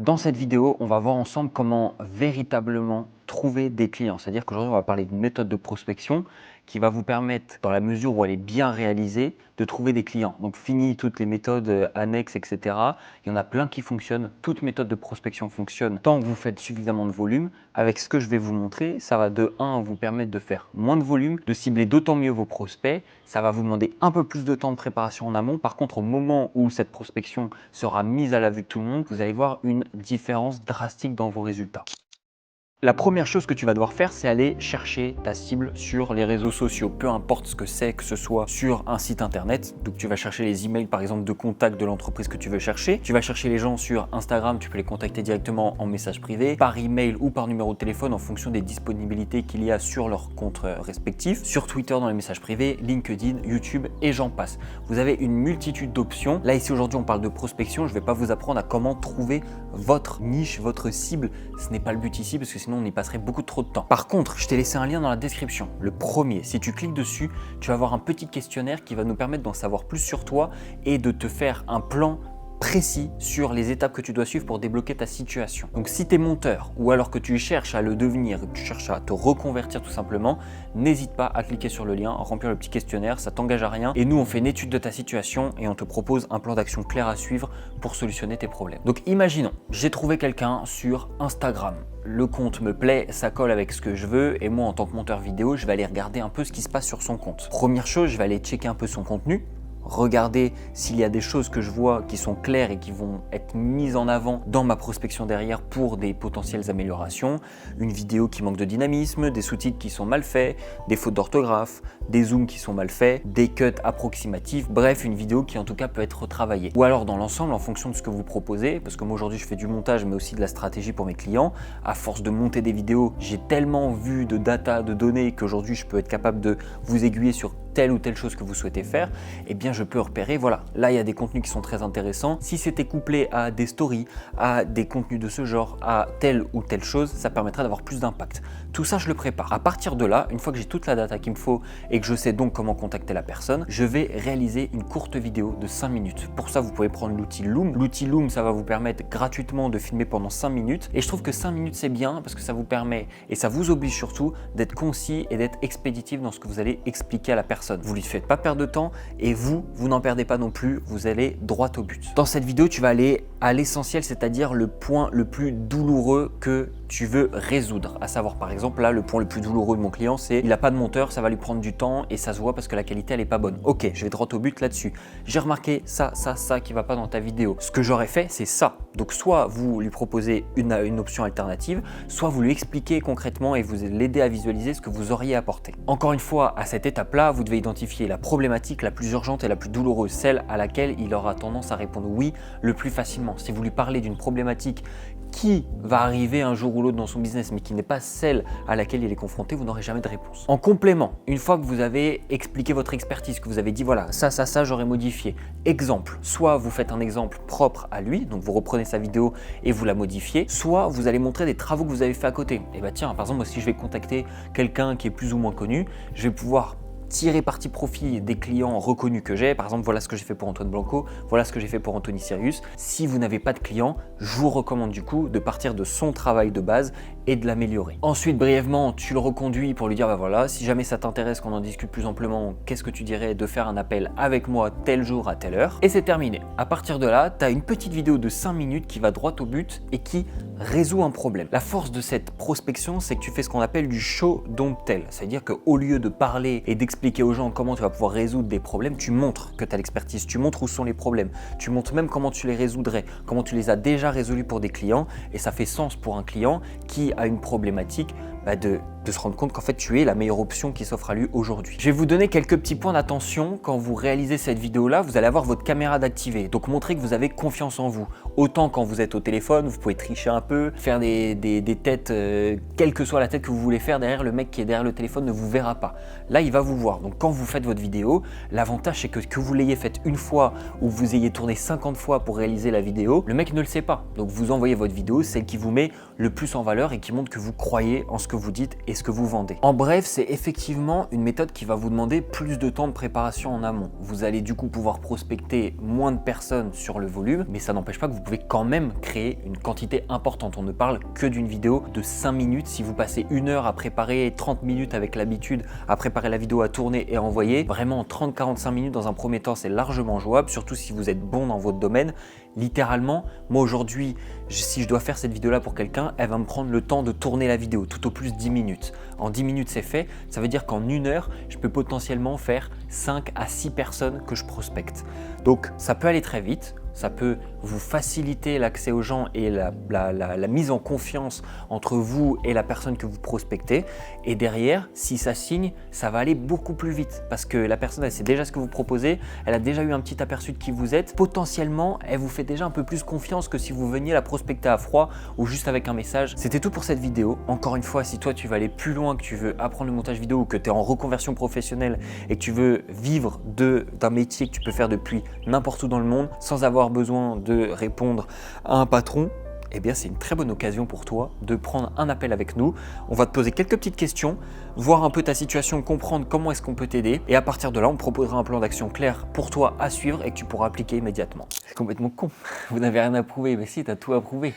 Dans cette vidéo, on va voir ensemble comment véritablement trouver des clients. C'est-à-dire qu'aujourd'hui, on va parler d'une méthode de prospection qui va vous permettre, dans la mesure où elle est bien réalisée, de trouver des clients. Donc, fini toutes les méthodes annexes, etc. Il y en a plein qui fonctionnent. Toute méthode de prospection fonctionne tant que vous faites suffisamment de volume. Avec ce que je vais vous montrer, ça va de 1 vous permettre de faire moins de volume, de cibler d'autant mieux vos prospects. Ça va vous demander un peu plus de temps de préparation en amont. Par contre, au moment où cette prospection sera mise à la vue de tout le monde, vous allez voir une différence drastique dans vos résultats. La première chose que tu vas devoir faire, c'est aller chercher ta cible sur les réseaux sociaux, peu importe ce que c'est, que ce soit sur un site internet. Donc tu vas chercher les emails par exemple de contact de l'entreprise que tu veux chercher. Tu vas chercher les gens sur Instagram, tu peux les contacter directement en message privé, par email ou par numéro de téléphone en fonction des disponibilités qu'il y a sur leurs comptes respectifs. Sur Twitter dans les messages privés, LinkedIn, YouTube et j'en passe. Vous avez une multitude d'options. Là ici aujourd'hui on parle de prospection, je ne vais pas vous apprendre à comment trouver votre niche, votre cible. Ce n'est pas le but ici parce que sinon on y passerait beaucoup trop de temps. Par contre, je t'ai laissé un lien dans la description. Le premier, si tu cliques dessus, tu vas avoir un petit questionnaire qui va nous permettre d'en savoir plus sur toi et de te faire un plan précis sur les étapes que tu dois suivre pour débloquer ta situation. Donc si tu es monteur ou alors que tu cherches à le devenir, que tu cherches à te reconvertir tout simplement, n'hésite pas à cliquer sur le lien, à remplir le petit questionnaire, ça t'engage à rien et nous on fait une étude de ta situation et on te propose un plan d'action clair à suivre pour solutionner tes problèmes. Donc imaginons, j'ai trouvé quelqu'un sur Instagram. Le compte me plaît, ça colle avec ce que je veux et moi en tant que monteur vidéo, je vais aller regarder un peu ce qui se passe sur son compte. Première chose, je vais aller checker un peu son contenu. Regarder s'il y a des choses que je vois qui sont claires et qui vont être mises en avant dans ma prospection derrière pour des potentielles améliorations. Une vidéo qui manque de dynamisme, des sous-titres qui sont mal faits, des fautes d'orthographe, des zooms qui sont mal faits, des cuts approximatifs, bref, une vidéo qui en tout cas peut être retravaillée. Ou alors dans l'ensemble, en fonction de ce que vous proposez, parce que moi aujourd'hui je fais du montage mais aussi de la stratégie pour mes clients, à force de monter des vidéos, j'ai tellement vu de data, de données qu'aujourd'hui je peux être capable de vous aiguiller sur telle ou telle chose que vous souhaitez faire, eh bien je peux repérer, voilà, là il y a des contenus qui sont très intéressants. Si c'était couplé à des stories, à des contenus de ce genre, à telle ou telle chose, ça permettrait d'avoir plus d'impact. Tout ça, je le prépare. À partir de là, une fois que j'ai toute la data qu'il me faut et que je sais donc comment contacter la personne, je vais réaliser une courte vidéo de 5 minutes. Pour ça, vous pouvez prendre l'outil Loom. L'outil Loom, ça va vous permettre gratuitement de filmer pendant 5 minutes. Et je trouve que 5 minutes, c'est bien parce que ça vous permet et ça vous oblige surtout d'être concis et d'être expéditif dans ce que vous allez expliquer à la personne. Vous lui faites pas perdre de temps et vous n'en perdez pas non plus, vous allez droit au but. Dans cette vidéo, tu vas aller à l'essentiel, c'est-à-dire le point le plus douloureux que tu veux résoudre. À savoir par exemple, là, le point le plus douloureux de mon client, c'est il n'a pas de monteur, ça va lui prendre du temps et ça se voit parce que la qualité, elle est pas bonne. Ok, je vais droit au but là-dessus. J'ai remarqué ça qui va pas dans ta vidéo. Ce que j'aurais fait, c'est ça. Donc soit vous lui proposez une option alternative, soit vous lui expliquez concrètement et vous l'aidez à visualiser ce que vous auriez apporté. Encore une fois, à cette étape-là, vous devez identifier la problématique la plus urgente et la plus douloureuse, celle à laquelle il aura tendance à répondre oui le plus facilement. Si vous lui parlez d'une problématique qui va arriver un jour ou l'autre dans son business, mais qui n'est pas celle à laquelle il est confronté, vous n'aurez jamais de réponse. En complément, une fois que vous avez expliqué votre expertise, que vous avez dit voilà, ça, j'aurais modifié. Exemple, soit vous faites un exemple propre à lui, donc vous reprenez sa vidéo et vous la modifiez, soit vous allez montrer des travaux que vous avez fait à côté. Et bah tiens, par exemple, moi, si je vais contacter quelqu'un qui est plus ou moins connu, je vais pouvoir tirer parti profit des clients reconnus que j'ai. Par exemple, voilà ce que j'ai fait pour Antoine Blanco, voilà ce que j'ai fait pour Anthony Sirius. Si vous n'avez pas de clients, je vous recommande du coup de partir de son travail de base et de l'améliorer. Ensuite, brièvement, tu le reconduis pour lui dire, bah voilà, si jamais ça t'intéresse qu'on en discute plus amplement, qu'est-ce que tu dirais de faire un appel avec moi tel jour à telle heure? Et c'est terminé. À partir de là, tu as une petite vidéo de 5 minutes qui va droit au but et qui résout un problème. La force de cette prospection, c'est que tu fais ce qu'on appelle du show don't tell. C'est-à-dire qu'au lieu de parler et d'expliquer aux gens comment tu vas pouvoir résoudre des problèmes, tu montres que tu as l'expertise, tu montres où sont les problèmes, tu montres même comment tu les résoudrais, comment tu les as déjà résolus pour des clients et ça fait sens pour un client qui a une problématique de se rendre compte qu'en fait tu es la meilleure option qui s'offre à lui aujourd'hui. Je vais vous donner quelques petits points d'attention quand vous réalisez cette vidéo là, vous allez avoir votre caméra d'activer, donc montrer que vous avez confiance en vous. Autant quand vous êtes au téléphone, vous pouvez tricher un peu, faire des têtes, quelle que soit la tête que vous voulez faire derrière, le mec qui est derrière le téléphone ne vous verra pas. Là il va vous voir, donc quand vous faites votre vidéo, l'avantage c'est que vous l'ayez faite une fois ou vous ayez tourné 50 fois pour réaliser la vidéo, le mec ne le sait pas. Donc vous envoyez votre vidéo, celle qui vous met le plus en valeur et qui montre que vous croyez en ce que vous dites et et ce que vous vendez. En bref, c'est effectivement une méthode qui va vous demander plus de temps de préparation en amont. Vous allez du coup pouvoir prospecter moins de personnes sur le volume, mais ça n'empêche pas que vous pouvez quand même créer une quantité importante. On ne parle que d'une vidéo de 5 minutes. Si vous passez 1 heure à préparer, 30 minutes avec l'habitude à préparer la vidéo, à tourner et à envoyer, vraiment en 30-45 minutes dans un premier temps, c'est largement jouable, surtout si vous êtes bon dans votre domaine. Littéralement, moi aujourd'hui, si je dois faire cette vidéo là pour quelqu'un, elle va me prendre le temps de tourner la vidéo, tout au plus 10 minutes. En 10 minutes c'est fait, ça veut dire qu'en 1 heure, je peux potentiellement faire 5 à 6 personnes que je prospecte. Donc ça peut aller très vite, ça peut vous faciliter l'accès aux gens et la mise en confiance entre vous et la personne que vous prospectez. Et derrière, si ça signe, ça va aller beaucoup plus vite parce que la personne, elle sait déjà ce que vous proposez, elle a déjà eu un petit aperçu de qui vous êtes. Potentiellement, elle vous fait déjà un peu plus confiance que si vous veniez la prospecter à froid ou juste avec un message. C'était tout pour cette vidéo. Encore une fois, si toi tu veux aller plus loin, que tu veux apprendre le montage vidéo ou que tu es en reconversion professionnelle et que tu veux vivre d'un métier que tu peux faire depuis n'importe où dans le monde sans avoir besoin de répondre à un patron, eh bien c'est une très bonne occasion pour toi de prendre un appel avec nous. On va te poser quelques petites questions, voir un peu ta situation, comprendre comment est-ce qu'on peut t'aider et à partir de là, on te proposera un plan d'action clair pour toi à suivre et que tu pourras appliquer immédiatement. C'est complètement con, vous n'avez rien à prouver, mais si, tu as tout à prouver.